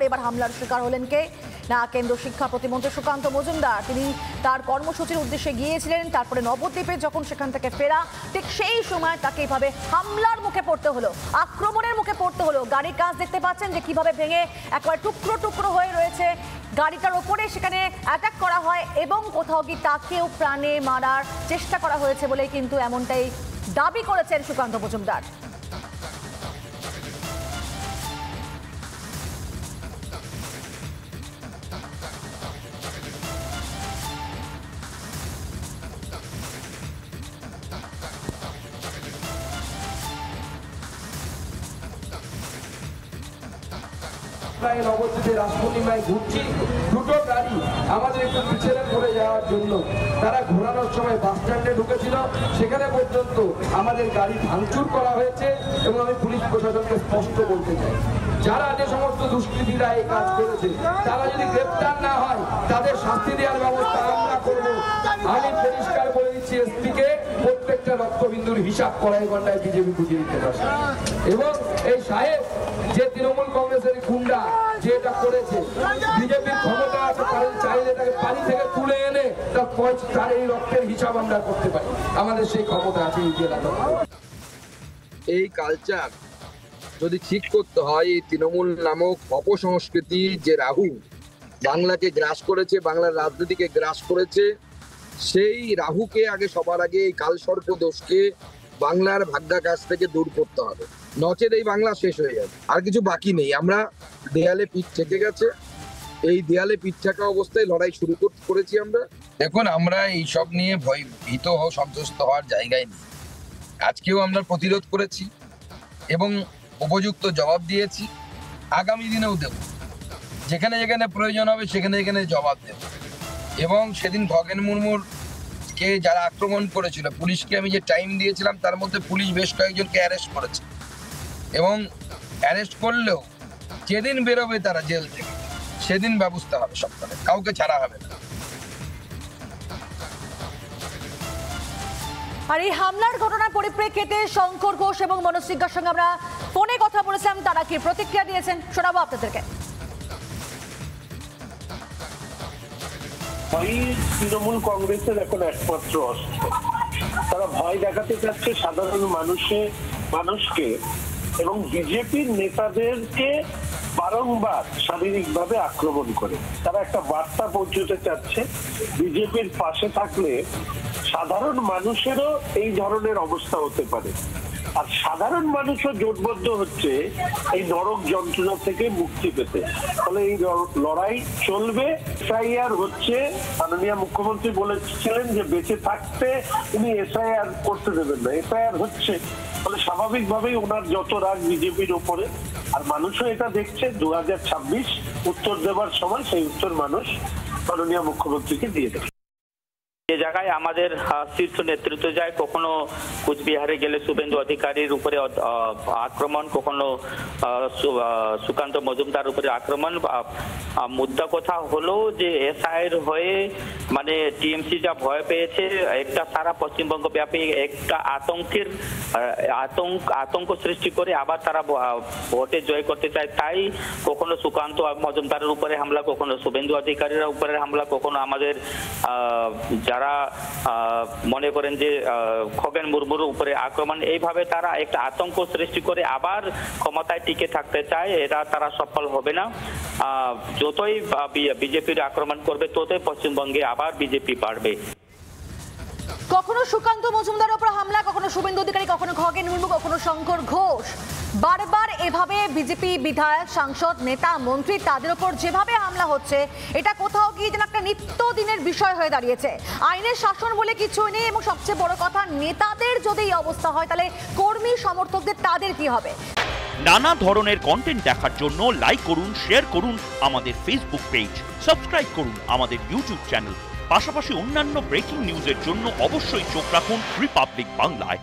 এবার হামলার শিকার হলেন কে না কেন্দ্রীয় শিক্ষা প্রতিমন্ত্রী সুকান্ত মজুমদার। তিনি তার কর্মসূচির উদ্দেশ্যে গিয়েছিলেন, তারপরে নবদ্বীপে যখন সেখান থেকে ফেরা ঠিক সেই সময় তাকে এইভাবে হামলার মুখে পড়তে হলো, আক্রমণের মুখে পড়তে হলো। গাড়ির কাজ দেখতে পাচ্ছেন যে কিভাবে ভেঙে একেবারে টুকরো টুকরো হয়ে রয়েছে গাড়িটার ওপরে, সেখানে অ্যাটাক করা হয় এবং কোথাও কি তাকেও প্রাণে মারার চেষ্টা করা হয়েছে বলে কিন্তু এমনটাই দাবি করেছেন সুকান্ত মজুমদার। নবদ্বীপে রাসপূর্ণিমায় ঘুরছি, দুটো গাড়ি আমাদের একটু পিছনে পড়ে যাওয়ার জন্য তারা ঘোরানোর সময় বাস স্ট্যান্ডে ঢুকেছিল, সেখানে পর্যন্ত আমাদের গাড়ি ভাঙচুর করা হয়েছে। এবং আমি পুলিশ প্রশাসনকে স্পষ্ট বলতে চাই, যারা যে সমস্ত দুষ্কৃতীরা এই কাজ করেছে তারা যদি গ্রেপ্তার না হয় তাদের শাস্তি দেওয়ার ব্যবস্থা আমরা করবো। আমি পরিষ্কার বলে দিচ্ছি এসপিকে, প্রত্যেকটা রক্তবিন্দুর হিসাব করাই ঘন্টায় বিজেপি বুঝিয়ে দিতে পারে। এবং এই সাহেব যে তৃণমূল কংগ্রেসের গুন্ডা যেটা করেছে, বিজেপির ক্ষমতা আছে, চাইলে তাকে পানি থেকে তুলে এনে তার এই রক্তের হিসাব আমরা করতে পারি। আমাদের সেই ক্ষমতা আছে এই জেলাতে। এই কালচার যদি ঠিক করতে হয়, এই তৃণমূল নামক অপসংস্কৃতি যে রাহু বাংলাকে গ্রাস করেছে, বাংলার রাজনীতিকে গ্রাস করেছে, সেই রাহুকে আগে সবার আগে এই কালসর্প দোষকে বাংলার ভাগ্যাকাশ থেকে দূর করতে হবে, নচেত এই বাংলা শেষ হয়ে যাবে। আর কিছু বাকি নেই, আমরা দেয়ালে পিঠ থেকে গেছে, এই দেয়ালে পিঠ থাকা অবস্থায় লড়াই শুরু করেছি আমরা। এখন আমরা এইসব নিয়ে ভীত সন্তুষ্ট হওয়ার জায়গায় নেই। আজকেও আমরা প্রতিরোধ করেছি এবং উপযুক্ত জবাব দিয়েছি, আগামী দিনেও দেব, যেখানে যেখানে প্রয়োজন হবে সেখানে যেখানে জবাব দেব। এবং সেদিন খগেন মুর্মুর কে যারা আক্রমণ করেছিল, পুলিশকে আমি যে টাইম দিয়েছিলাম তার মধ্যে পুলিশ বেশ কয়েকজনকে অ্যারেস্ট করেছে, এবং অ্যারেস্ট করলেও যেদিন বেরোবে তারা জেল থেকে সেদিন ব্যবস্থা হবে, সবখানে কাউকে ছাড়া হবে না। আর এই হামলার ঘটনার পরিপ্রেক্ষিতে শঙ্কর ঘোষ এবং মনোজ সিংহের সঙ্গে আমরা ফোনে কথা বলেছিলাম, তারা কি প্রতিক্রিয়া দিয়েছেন শোনাবো আপনাদেরকে। তৃণমূল কংগ্রেসের এখন একমাত্র অস্ত্র, তারা ভয় দেখাতে চাচ্ছে সাধারণ মানুষকে এবং বিজেপির নেতাদেরকে বারংবার শারীরিকভাবে আক্রমণ করে তারা একটা বার্তা পৌঁছতে চাচ্ছে, বিজেপির পাশে থাকলে সাধারণ মানুষেরও এই ধরনের অবস্থা হতে পারে। আর সাধারণ মানুষও জোটবদ্ধ হচ্ছে এই নরক যন্ত্রণা থেকে মুক্তি পেতে। ফলে এই লড়াই চলবে। এসআইআর হচ্ছে, মাননীয় মুখ্যমন্ত্রী বলেছিলেন যে বেঁচে থাকতে উনি এসআইআর করতে দেবেন না, এসআইআর হচ্ছে। ফলে স্বাভাবিকভাবেই ওনার যত রাগ বিজেপির ওপরে, আর মানুষও এটা দেখছে 2026 উত্তর দেবার সময় সেই উত্তর মানুষ মাননীয় মুখ্যমন্ত্রীকে দিয়ে দেবে। যে জায়গায় আমাদের শীর্ষ নেতৃত্ব যায়, কখনো কুচবিহারে গেলে শুভেন্দু অধিকারীর উপরে আক্রমণ, কখনো সুকান্ত মজুমদার উপরে আক্রমণ। মুদ্রা কথা হলো যে এসআইয়ের হয়ে মানে টিএমসি যা ভয় পেয়েছে, একটা সারা পশ্চিমবঙ্গ ব্যাপী একটা আতঙ্ক সৃষ্টি করে আবার তারা ভোটে জয় করতে চায়। তাই কখনো সুকান্ত মজুমদারের উপরে হামলা, কখনো শুভেন্দু অধিকারীর উপরে হামলা, কখনো আমাদের যারা মনে করেন যে খগেন মুর্মুর উপরে আক্রমণ, এইভাবে তারা একটা আতঙ্ক সৃষ্টি করে আবার ক্ষমতায় টিকে থাকতে চায়। এটা তারা সফল হবে না। যতই বিজেপির আক্রমণ করবে ততই পশ্চিমবঙ্গে আবার বিজেপি বাড়বে। কখনো সুকান্ত মজুমদারের উপর হামলা, কখনো শুভেন্দু অধিকারী, কখনো খগেন মুর্মু, কখনো শঙ্কর ঘোষ, বারবার এভাবে বিজেপি বিধায়ক, সাংসদ, নেতা, মন্ত্রী তাদের উপর যেভাবে হামলা হচ্ছে, এটা কোথাও গিয়ে যেন একটা নিত্যদিনের বিষয় হয়ে দাঁড়িয়েছে। আইনের শাসন বলে কিছু নেই, এবং সবচেয়ে বড় কথা, নেতাদের যদি এই অবস্থা হয় তাহলে কর্মী সমর্থকদের তাদের কি হবে? নানা ধরনের কন্টেন্ট দেখার জন্য লাইক করুন, শেয়ার করুন আমাদের ফেসবুক পেজ, সাবস্ক্রাইব করুন আমাদের ইউটিউব চ্যানেল। পাশাপাশি অন্যান্য ব্রেকিং নিউজের জন্য অবশ্যই চোখ রাখুন রিপাবলিক বাংলায়।